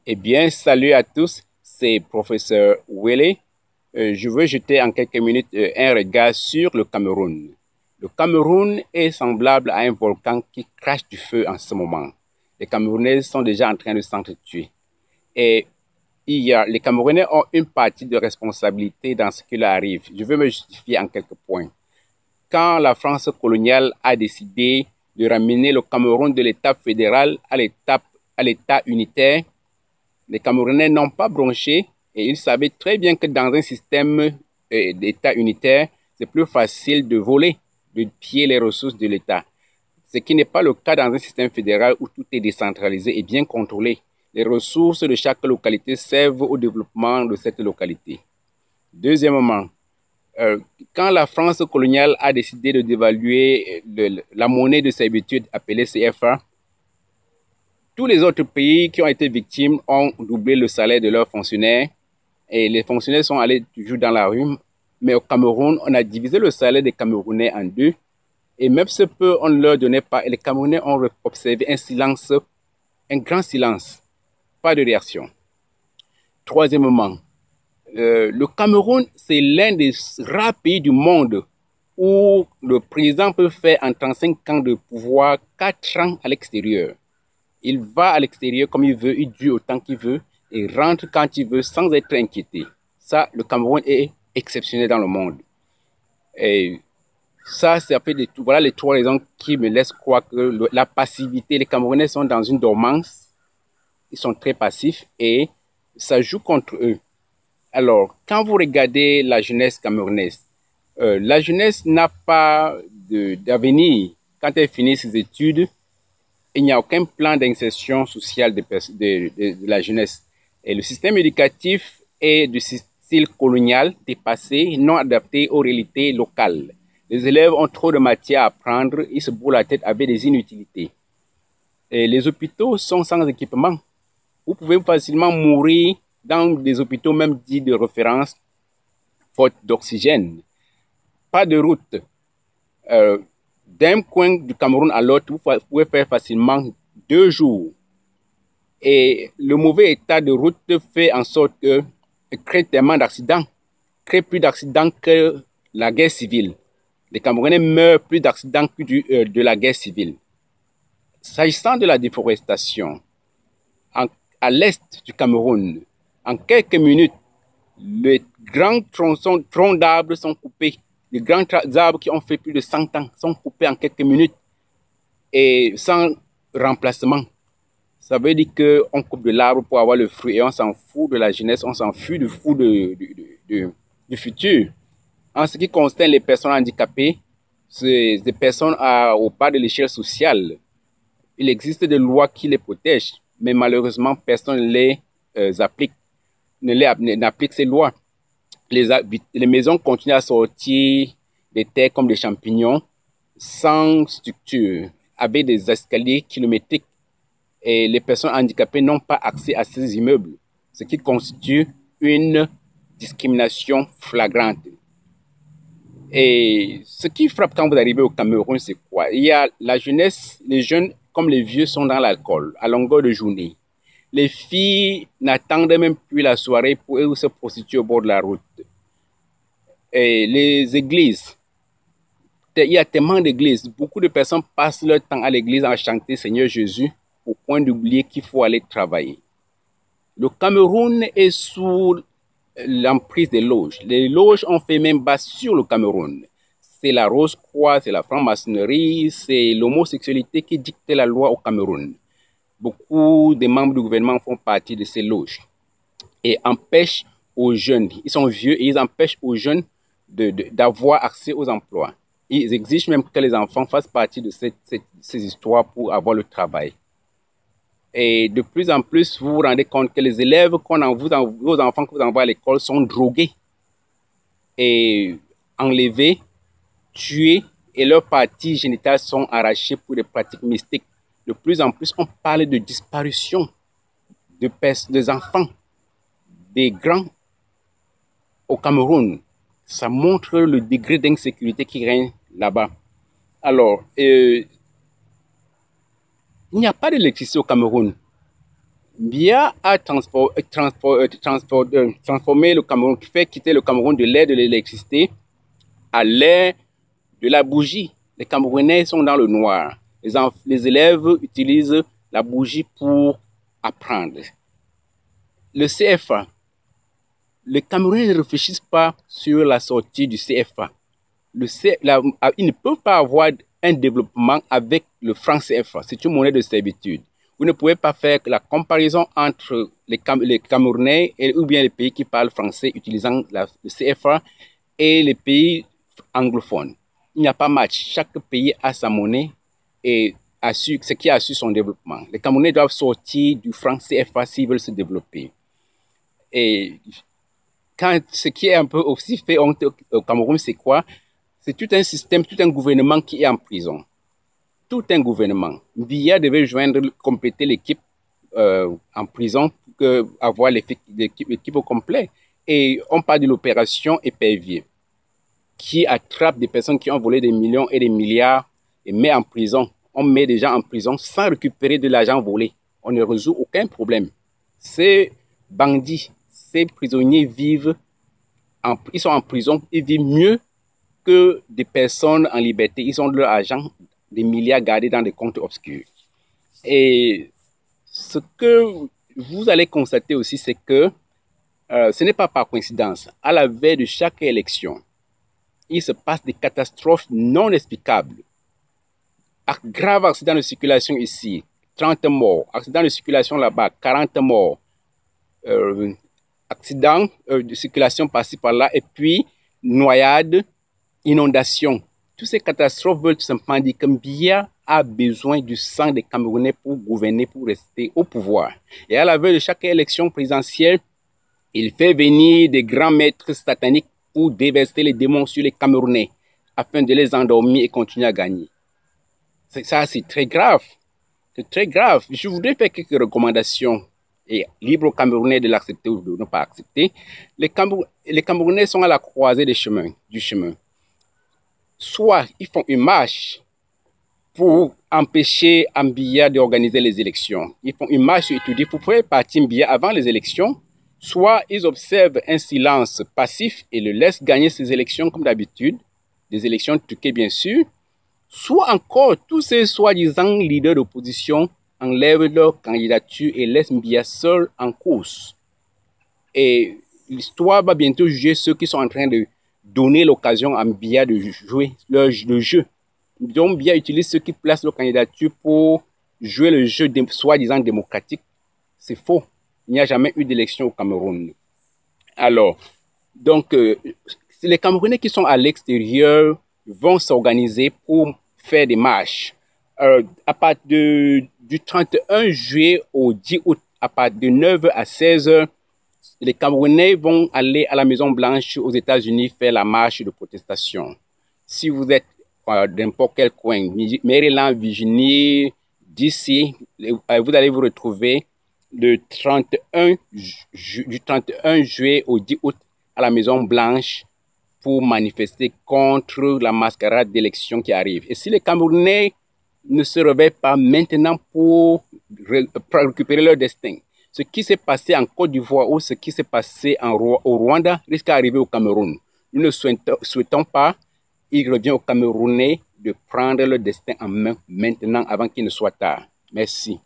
Eh bien, salut à tous, c'est professeur Wele. Je veux jeter en quelques minutes un regard sur le Cameroun. Le Cameroun est semblable à un volcan qui crache du feu en ce moment. Les Camerounais sont déjà en train de s'entretuer. Et les Camerounais ont une partie de responsabilité dans ce qui leur arrive. Je veux me justifier en quelques points. Quand la France coloniale a décidé de ramener le Cameroun de l'état fédéral à l'état unitaire, les Camerounais n'ont pas bronché et ils savaient très bien que dans un système d'État unitaire, c'est plus facile de voler, de piller les ressources de l'État. Ce qui n'est pas le cas dans un système fédéral où tout est décentralisé et bien contrôlé. Les ressources de chaque localité servent au développement de cette localité. Deuxièmement, quand la France coloniale a décidé de dévaluer la monnaie de servitude appelée CFA, tous les autres pays qui ont été victimes ont doublé le salaire de leurs fonctionnaires et les fonctionnaires sont allés toujours dans la rue. Mais au Cameroun, on a divisé le salaire des Camerounais en deux et même ce peu, on ne leur donnait pas. Et les Camerounais ont observé un silence, un grand silence, pas de réaction. Troisièmement, le Cameroun, c'est l'un des rares pays du monde où le président peut faire en 35 ans de pouvoir 4 ans à l'extérieur. Il va à l'extérieur comme il veut, il dure autant qu'il veut et rentre quand il veut sans être inquiété. Ça, le Cameroun est exceptionnel dans le monde. Et ça, c'est après de tout. Voilà les 3 raisons qui me laissent croire que la passivité, les Camerounais sont dans une dormance, ils sont très passifs et ça joue contre eux. Alors, quand vous regardez la jeunesse camerounaise, la jeunesse n'a pas d'avenir. Quand elle finit ses études, il n'y a aucun plan d'insertion sociale de la jeunesse. Et le système éducatif est du style colonial, dépassé, non adapté aux réalités locales. Les élèves ont trop de matière à apprendre, ils se bourrent la tête avec des inutilités. Et les hôpitaux sont sans équipement. Vous pouvez facilement mourir dans des hôpitaux même dits de référence, faute d'oxygène. Pas de route. D'un coin du Cameroun à l'autre, vous pouvez faire facilement 2 jours. Et le mauvais état de route fait en sorte que crée tellement d'accidents, crée plus d'accidents que la guerre civile. Les Camerounais meurent plus d'accidents que de la guerre civile. S'agissant de la déforestation, à l'est du Cameroun, en quelques minutes, les grands troncs d'arbres sont coupés. Les grands arbres qui ont fait plus de 100 ans sont coupés en quelques minutes et sans remplacement. Ça veut dire qu'on coupe de l'arbre pour avoir le fruit et on s'en fout de la jeunesse, on s'en fout du futur. En ce qui concerne les personnes handicapées, c'est des personnes au bas de l'échelle sociale. Il existe des lois qui les protègent, mais malheureusement, personne ne les applique, n'applique ces lois. Les maisons continuent à sortir des terres comme des champignons, sans structure, avec des escaliers kilométriques. Et les personnes handicapées n'ont pas accès à ces immeubles, ce qui constitue une discrimination flagrante. Et ce qui frappe quand vous arrivez au Cameroun, c'est quoi? Il y a la jeunesse, les jeunes comme les vieux sont dans l'alcool à longueur de journée. Les filles n'attendent même plus la soirée pour se prostituer au bord de la route. Et les églises, il y a tellement d'églises. Beaucoup de personnes passent leur temps à l'église à chanter Seigneur Jésus au point d'oublier qu'il faut aller travailler. Le Cameroun est sous l'emprise des loges. Les loges ont fait main basse sur le Cameroun. C'est la Rose-Croix, c'est la franc-maçonnerie, c'est l'homosexualité qui dicte la loi au Cameroun. Beaucoup de membres du gouvernement font partie de ces loges et empêchent aux jeunes, ils sont vieux et ils empêchent aux jeunes d'avoir accès aux emplois. Ils exigent même que les enfants fassent partie de ces histoires pour avoir le travail. Et de plus en plus, vous vous rendez compte que les élèves, vos enfants que vous envoyez à l'école sont drogués et enlevés, tués et leurs parties génitales sont arrachées pour des pratiques mystiques. De plus en plus, on parle de disparition des enfants, des grands au Cameroun. Ça montre le degré d'insécurité qui règne là-bas. Alors, il n'y a pas d'électricité au Cameroun. Biya a transformé le Cameroun, fait quitter le Cameroun de l'ère de l'électricité à l'ère de la bougie. Les Camerounais sont dans le noir. Les élèves utilisent la bougie pour apprendre. Le CFA. Les Camerounais ne réfléchissent pas sur la sortie du CFA. Ils ne peuvent pas avoir un développement avec le franc CFA. C'est une monnaie de servitude. Vous ne pouvez pas faire la comparaison entre les Camerounais ou bien les pays qui parlent français utilisant le CFA et les pays anglophones. Il n'y a pas match. Chaque pays a sa monnaie et ce qui assure son développement. Les Camerounais doivent sortir du franc CFA s'ils veulent se développer. Et ce qui est un peu aussi fait honte au Cameroun, c'est quoi? C'est tout un système, tout un gouvernement qui est en prison. Tout un gouvernement. Biya devait compléter l'équipe en prison pour avoir l'équipe au complet. Et on parle de l'opération Épervier, qui attrape des personnes qui ont volé des millions et des milliards et met en prison. On met des gens en prison sans récupérer de l'argent volé. On ne résout aucun problème. Ces bandits, ces prisonniers ils sont en prison, ils vivent mieux que des personnes en liberté. Ils ont de leur argent, des milliards gardés dans des comptes obscurs. Et ce que vous allez constater aussi, c'est que ce n'est pas par coïncidence. À la veille de chaque élection, il se passe des catastrophes non explicables. Grave accident de circulation ici, 30 morts. Accident de circulation là-bas, 40 morts. Accident de circulation par-ci par-là. Et puis, noyade, inondation. Toutes ces catastrophes veulent tout simplement dire que Biya a besoin du sang des Camerounais pour gouverner, pour rester au pouvoir. Et à la veille de chaque élection présidentielle, il fait venir des grands maîtres sataniques pour déverser les démons sur les Camerounais afin de les endormir et continuer à gagner. Ça, c'est très grave. C'est très grave. Je voudrais faire quelques recommandations et libre aux Camerounais de l'accepter ou de ne pas accepter. Les Camerounais sont à la croisée du chemin. Soit ils font une marche pour empêcher Biya d'organiser les élections. Ils font une marche étudiée pour faire partir Biya avant les élections. Soit ils observent un silence passif et le laissent gagner ces élections comme d'habitude, des élections truquées bien sûr. Soit encore, tous ces soi-disant leaders d'opposition enlèvent leur candidature et laissent Biya seul en course. Et l'histoire va bientôt juger ceux qui sont en train de donner l'occasion à Biya de jouer le jeu. Donc Biya utilise ceux qui placent leur candidature pour jouer le jeu soi-disant démocratique. C'est faux. Il n'y a jamais eu d'élection au Cameroun. Alors, donc, les Camerounais qui sont à l'extérieur vont s'organiser pour faire des marches. À partir du 31 juillet au 10 août, à partir de 9h à 16h, les Camerounais vont aller à la Maison-Blanche aux États-Unis faire la marche de protestation. Si vous êtes dans n'importe quel coin, Maryland, Virginie, DC, vous allez vous retrouver du 31 juillet au 10 août à la Maison-Blanche pour manifester contre la mascarade d'élection qui arrive. Et si les Camerounais ne se réveillent pas maintenant pour récupérer leur destin, ce qui s'est passé en Côte d'Ivoire ou ce qui s'est passé au Rwanda risque d'arriver au Cameroun. Nous ne souhaitons pas. Il revient aux Camerounais de prendre leur destin en main maintenant avant qu'il ne soit tard. Merci.